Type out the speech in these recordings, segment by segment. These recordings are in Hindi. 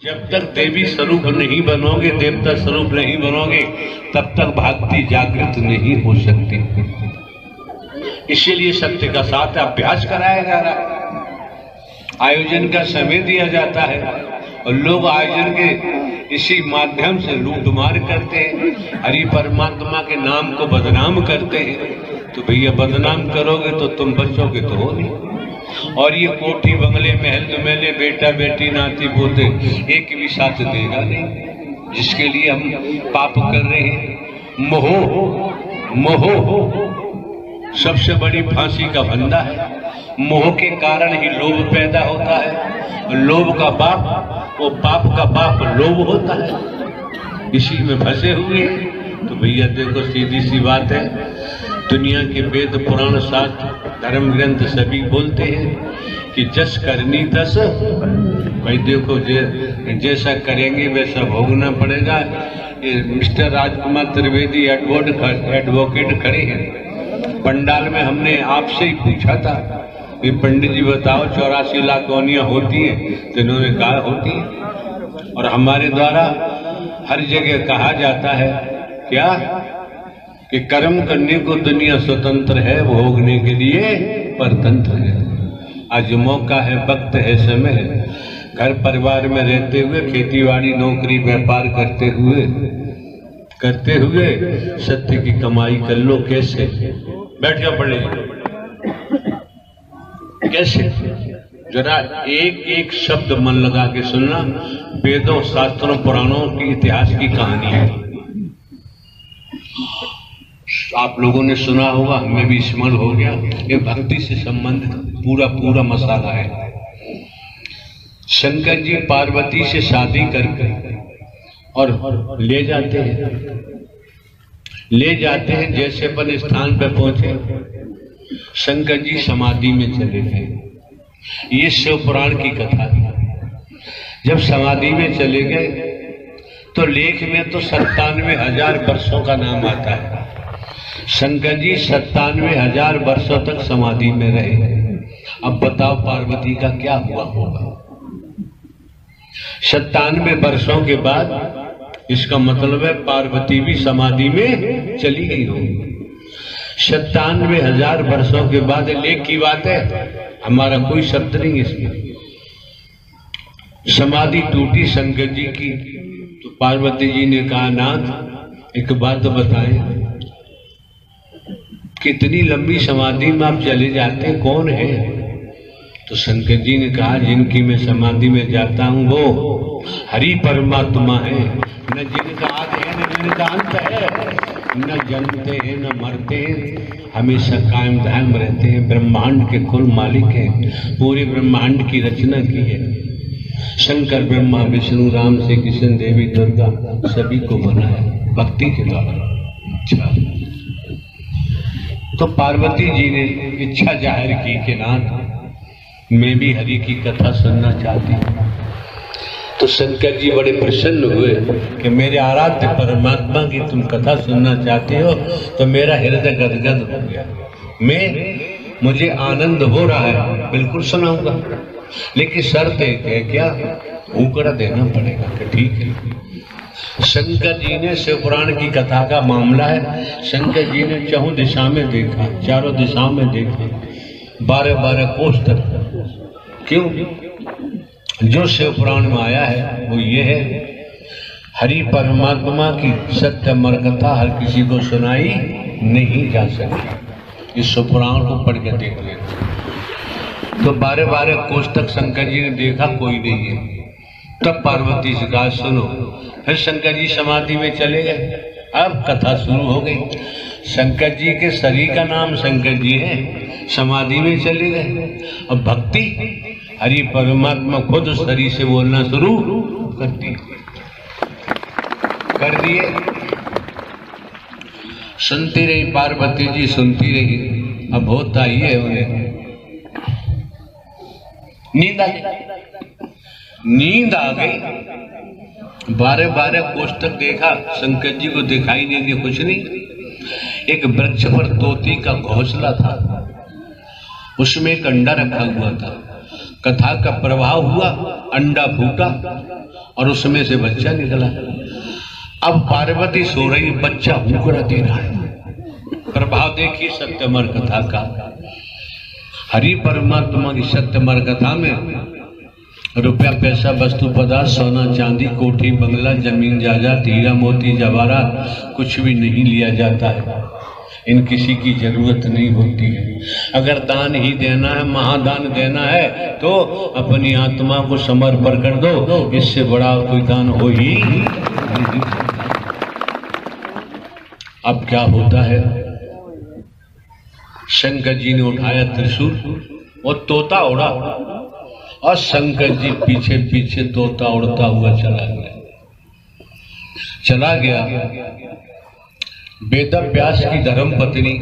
जब तक देवी स्वरूप नहीं बनोगे, देवता स्वरूप नहीं बनोगे, तब तक भक्ति जागृत नहीं हो सकती। इसीलिए सत्य का साथ अभ्यास कराया जा रहा है, आयोजन का समय दिया जाता है और लोग आयोजन के इसी माध्यम से लूटमार करते हैं, हरि परमात्मा के नाम को बदनाम करते हैं। तो भैया बदनाम करोगे तो तुम बचोगे तो हो नहीं। और ये कोठी बंगले महल दुमेले बेटा बेटी नाती पोते एक भी साथ देगा नहीं, जिसके लिए हम पाप कर रहे हैं। मोह सबसे बड़ी फांसी का फंदा है। मोह के कारण ही लोभ पैदा होता है, लोभ का बाप वो पाप का बाप लोभ होता है। इसी में फंसे हुए हैं। तो भैया देखो सीधी सी बात है, दुनिया के वेद पुराण शास्त्र धर्म ग्रंथ सभी बोलते हैं कि जस करनी तस। भाई देखो जैसा करेंगे वैसा भोगना पड़ेगा। मिस्टर राजकुमार त्रिवेदी एडवोकेट खड़े हैं पंडाल में। हमने आपसे ही पूछा था कि पंडित जी बताओ 84 लाख योनियां होती हैं, तो इन्होंने कहा होती है। और हमारे द्वारा हर जगह कहा जाता है क्या कि कर्म करने को दुनिया स्वतंत्र है, भोगने के लिए परतंत्र है। आज मौका है, वक्त है, समय है। घर परिवार में रहते हुए, खेतीबाड़ी नौकरी व्यापार करते हुए सत्य की कमाई कर लो। कैसे? बैठ जा पड़े कैसे? जरा एक एक शब्द मन लगा के सुनना। वेदों शास्त्रों पुराणों की इतिहास की कहानी है। आप लोगों ने सुना होगा, हमें भी स्मरण हो गया। ये भक्ति से संबंधित पूरा मसाला है। शंकर जी पार्वती से शादी करके और ले जाते हैं। जैसे अपन स्थान पर पहुंचे, शंकर जी समाधि में चले गए। ये शिव पुराण की कथा थी। जब समाधि में चले गए तो लेख में तो 97,000 वर्षों का नाम आता है। शंकर जी 97,000 वर्षों तक समाधि में रहे। अब बताओ पार्वती का क्या हुआ होगा? 97 वर्षों के बाद, इसका मतलब है पार्वती भी समाधि में चली गई होगी। 97,000 वर्षों के बाद लेख की बात है, हमारा कोई शब्द नहीं इसमें। समाधि टूटी शंकर जी की, तो पार्वती जी ने कहा नाथ एक बात बताएं, कितनी लंबी समाधि में आप चले जाते हैं, कौन है? तो शंकर जी ने कहा जिनकी मैं समाधि में जाता हूं वो हरि परमात्मा है। न जिनका आदि है न जिनका अंत है, न जन्मते हैं न मरते हैं, हमेशा कायम दायम रहते हैं। ब्रह्मांड के कुल मालिक हैं, पूरे ब्रह्मांड की रचना की है। शंकर ब्रह्मा विष्णु राम श्री कृष्ण देवी दुर्गा सभी को बनाया भक्ति के द्वारा। अच्छा, तो पार्वती जी ने इच्छा जाहिर की कि नाथ मैं भी हरि की कथा सुनना चाहती हूँ। तो शंकर जी बड़े प्रसन्न हुए कि मेरे आराध्य परमात्मा की तुम कथा सुनना चाहते हो, तो मेरा हृदय गदगद हो गया। मुझे आनंद हो रहा है, बिल्कुल सुनाऊंगा, लेकिन शर्त एक है, क्या ऊकड़ा देना पड़ेगा। कि ठीक है। शंकर जी ने शिव पुराण की कथा का मामला है। शंकर जी ने चारों दिशा में देखा, 12 कोस तक। क्यों? जो शिव पुराण में आया है वो ये है, हरि परमात्मा की सत्य अमर कथा हर किसी को सुनाई नहीं जा सकती। इस शिव पुराण को पढ़ के देख लेना। तो 12 कोस तक शंकर जी ने देखा, कोई नहीं है। तब पार्वती से कहा सुनो। फिर शंकर जी समाधि में चले गए। अब कथा शुरू हो गई। शंकर जी के शरीर का नाम शंकर जी है, समाधि में चले गए। अब भक्ति हरि परमात्मा खुद शरीर से बोलना शुरू कर दिए। सुनती रही पार्वती जी, सुनती रही। अब होता ही है उन्हें नींद आ गई। 12 कोस तक देखा, शंकर जी को दिखाई नहीं दिया, कुछ नहीं। एक वृक्ष पर तोती का घोंसला था, उसमें एक अंडा रखा हुआ था। कथा का प्रभाव हुआ, अंडा फूटा और उसमें से बच्चा निकला। अब पार्वती सो रही, बच्चा हुकरा दे रहा है। प्रभाव देखिए सत्यमर कथा का। हरि परमात्मा की सत्यमर कथा में रुपया पैसा वस्तु पदार्थ सोना चांदी कोठी बंगला जमीन जायदाद हीरा मोती जवाहरात कुछ भी नहीं लिया जाता है। इन किसी की जरूरत नहीं होती है। अगर दान ही देना है, महादान देना है, तो अपनी आत्मा को समर्पण कर दो, इससे बड़ा कोई दान हो ही नहीं। अब क्या होता है, शंकर जी ने उठाया त्रिशूल और तोता उड़ा, और शंकर जी पीछे पीछे तोता उड़ता हुआ चला गया। वेदव्यास की धर्म पत्नी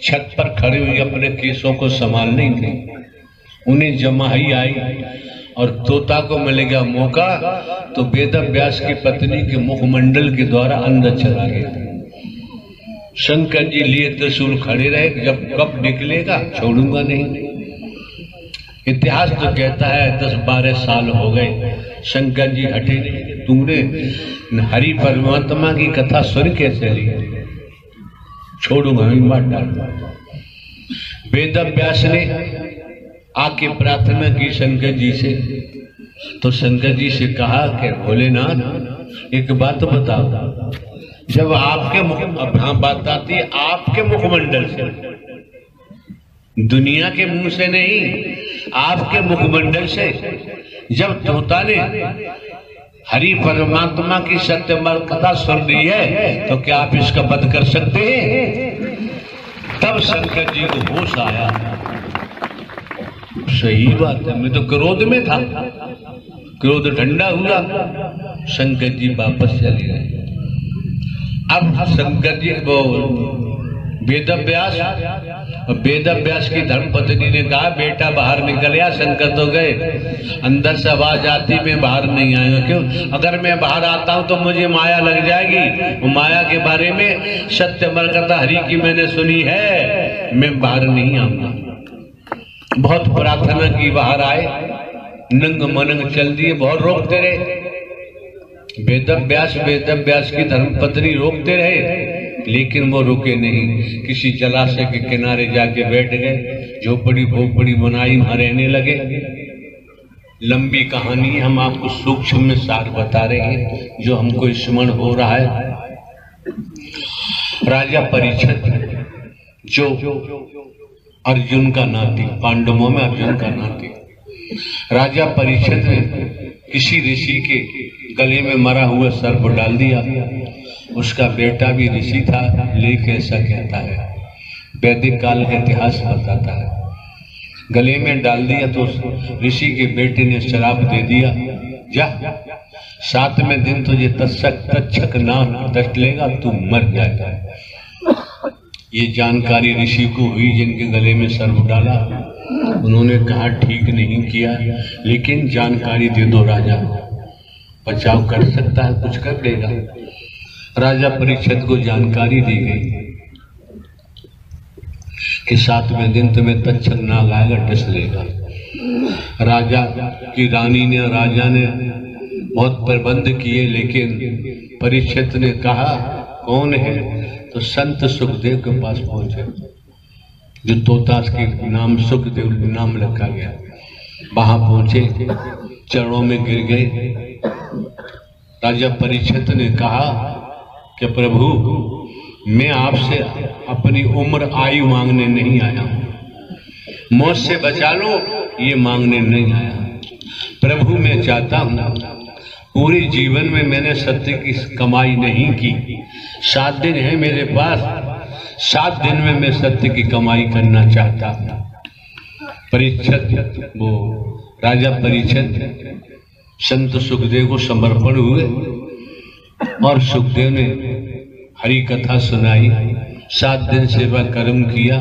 छत पर खड़ी हुई अपने केसों को संभाल नहीं थी। उन्हें जमाई आई और तोता को मिल गया मौका, तो वेदव्यास की पत्नी के मुखमंडल के द्वारा अंदर चला गया। शंकर जी लिए त्रिशूल खड़े रहे, जब कब निकलेगा छोड़ूंगा नहीं। इतिहास तो कहता है 10-12 साल हो गए, शंकर जी हटे नहीं। तुमने हरि परमात्मा की कथा सुन कैसे ली? छोड़ूंगा नहीं, मार डालूंगा। वेदव्यास ने आके प्रार्थना की शंकर जी से, तो शंकर जी से कहा कि भोलेनाथ एक बात बताओ, जब आपके मुख, अब हाँ बात आती है आपके मुखमंडल से, दुनिया के मुंह से नहीं, आपके मुखमंडल से जब तोता ने हरि परमात्मा की सत्यमर कथा सुन ली है, तो क्या आप इसका वध कर सकते हैं? तब शंकर जी को होश आया। सही बात है, मैं तो क्रोध में था। क्रोध ठंडा हुआ, शंकर जी वापस चले गए। अब शंकर जी वो वेदव्यास की धर्मपत्नी ने कहा बेटा बाहर निकल या, शंकर तो गए। अंदर से आवाज आती मैं बाहर नहीं आऊंगा। क्यों? अगर मैं बाहर आता हूं तो मुझे माया लग जाएगी। माया के बारे में सत्यमर कथा हरि की मैंने सुनी है, मैं बाहर नहीं आऊंगा। बहुत प्रार्थना की बाहर आए, नंग मनंग चल दिए, बहुत रोकते रहे। वेदव्यास की धर्मपत्नी रोकते रहे, लेकिन वो रुके नहीं। किसी जलाशय के किनारे जाके बैठ गए, झोपड़ी भोपड़ी बनाई, वहां रहने लगे। लंबी कहानी हम आपको सूक्ष्म में सार बता रहे हैं, जो हमको स्मरण हो रहा है। राजा परीक्षित जो अर्जुन का नाती, पांडवों में अर्जुन का नाती, राजा परीक्षित ने किसी ऋषि के गले में मरा हुआ सर्प डाल दिया। उसका बेटा भी ऋषि था, लेख ऐसा कहता है, वैदिक काल का इतिहास बताता है। गले में डाल दिया तो ऋषि के बेटे ने श्राप दे दिया, जा 7वें दिन तुझे तक्षक नाम दस्ट लेगा, तू मर जाएगा। ये जानकारी ऋषि को हुई जिनके गले में सर्प डाला। उन्होंने कहा ठीक नहीं किया, लेकिन जानकारी दे दो राजा, बचाव कर सकता है, कुछ कर देगा। राजा परीक्षित को जानकारी दी गई कि 7वें दिन तुम्हें तक्षक नाग आएगा, डस लेगा। राजा की रानी ने, राजा ने बहुत प्रबंध किए, लेकिन परीक्षित ने कहा कौन है? तो संत सुखदेव के पास पहुंचे, जो तोता के नाम सुखदेव नाम रखा गया। वहां पहुंचे, चरणों में गिर गए। राजा परीक्षित ने कहा कि प्रभु मैं आपसे अपनी उम्र आयु मांगने नहीं आया हूं, मुझसे बचा लो ये मांगने नहीं आया। प्रभु मैं चाहता हूं, पूरे जीवन में मैंने सत्य की कमाई नहीं की, 7 दिन है मेरे पास, 7 दिन में मैं सत्य की कमाई करना चाहता हूं। परीक्षित, वो राजा परीक्षित संत सुखदेव को समर्पण हुए, और सुखदेव ने हरि कथा सुनाई, 7 दिन सेवा कर्म किया।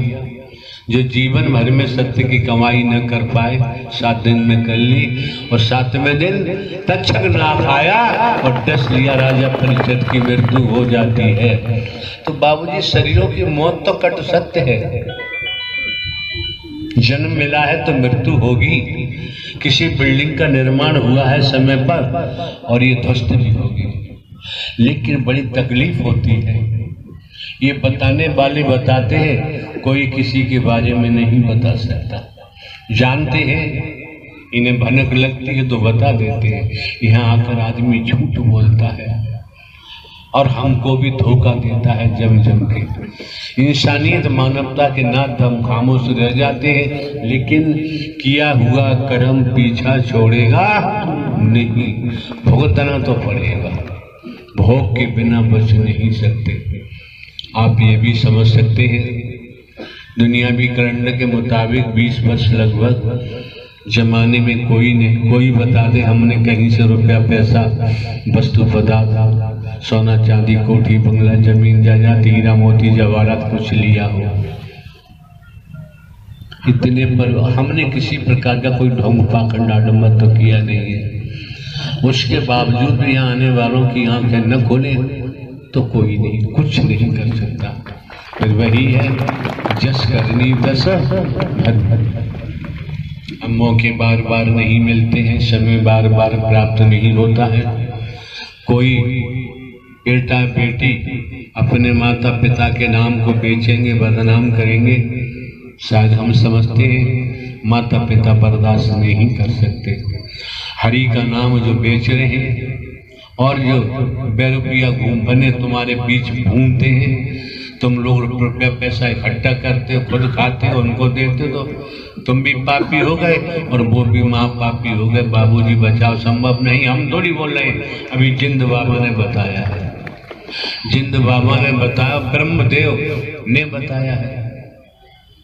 जो जीवन भर में सत्य की कमाई न कर पाए, 7 दिन में कर ली, और 7वें दिन तक्षक नाग आया और डस लिया। राजा परीक्षित की मृत्यु हो जाती है। तो बाबूजी, शरीरों की मौत तो कट सत्य है, जन्म मिला है तो मृत्यु होगी। किसी बिल्डिंग का निर्माण हुआ है समय पर और ये ध्वस्त भी होगी, लेकिन बड़ी तकलीफ होती है। ये बताने वाले बताते हैं, कोई किसी के बारे में नहीं बता सकता। जानते हैं, इन्हें भनक लगती है तो बता देते हैं। यहाँ आकर आदमी झूठ बोलता है और हमको भी धोखा देता है जम जम के। इंसानियत मानवता के नाथ हम खामोश रह जाते हैं, लेकिन किया हुआ कर्म पीछा छोड़ेगा नहीं, भुगतना तो पड़ेगा। भोग के बिना बच नहीं सकते। आप ये भी समझ सकते हैं, दुनियावी कैलेंडर के मुताबिक 20 वर्ष लगभग जमाने में कोई बता दे हमने कहीं से रुपया पैसा वस्तु पदार्थ सोना चांदी कोठी बंगला जमीन जायदाद हीरा मोती जवाहरात कुछ लिया हो। इतने पर हमने किसी प्रकार का कोई ढोंग पाखंड आडंबर तो किया नहीं है। उसके बावजूद भी यहाँ आने वालों की आंखें न खोले तो कोई नहीं, कुछ नहीं कर सकता। फिर वही है, जस करनी तस भर। हम मौके बार बार नहीं मिलते हैं, समय बार बार प्राप्त नहीं होता है। कोई बेटा बेटी अपने माता पिता के नाम को बेचेंगे, बदनाम करेंगे, शायद हम समझते हैं माता पिता बर्दाश्त नहीं कर सकते। हरि का नाम जो बेच रहे हैं और जो बेरुपया बने तुम्हारे बीच घूमते हैं, तुम लोग रुपया पैसा इकट्ठा करते हो, खुद खाते हो, उनको देते हो, तो तुम भी पापी हो गए और वो भी माँ पापी हो गए। बाबूजी बचाओ संभव नहीं, हम थोड़ी बोल रहे हैं। अभी जिंद बाबा ने बताया है, जिंद बाबा ने बताया, ब्रह्मदेव ने बताया है।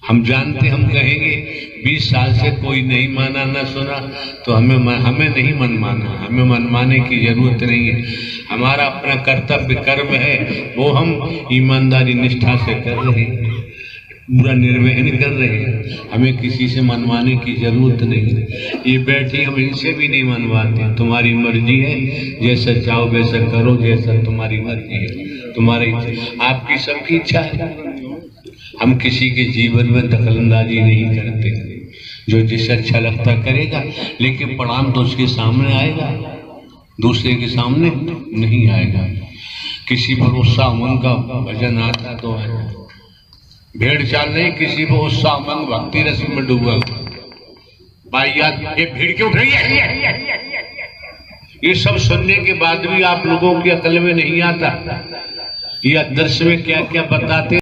हम जानते, हम कहेंगे 20 साल से कोई नहीं माना न सुना तो हमें नहीं मनमाना, हमें मनमाने की जरूरत नहीं है। हमारा अपना कर्तव्य कर्म है, वो हम ईमानदारी निष्ठा से कर रहे हैं, पूरा निर्वहन कर रहे हैं। हमें किसी से मनवाने की जरूरत नहीं है। ये बैठी हम इनसे भी नहीं मनवाते। तुम्हारी मर्जी है, जैसा चाहो वैसा करो, जैसा तुम्हारी मर्जी है, तुम्हारी आपकी सबकी इच्छा है। हम किसी के जीवन में दखलंदाजी नहीं करते। जो जिसे अच्छा लगता करेगा, लेकिन परिणाम तो उसके सामने आएगा, दूसरे के सामने नहीं आएगा। किसी पर उत्साह उमंग का भजन आता तो है, भेड़ चाल नहीं, किसी पर उत्साह उमंग भक्ति रस में डूबा भाई। याद ये भीड़ क्यों उठ रही है? ये सब सुनने के बाद भी आप लोगों की अकल में नहीं आता ये दृश्य में क्या क्या बताते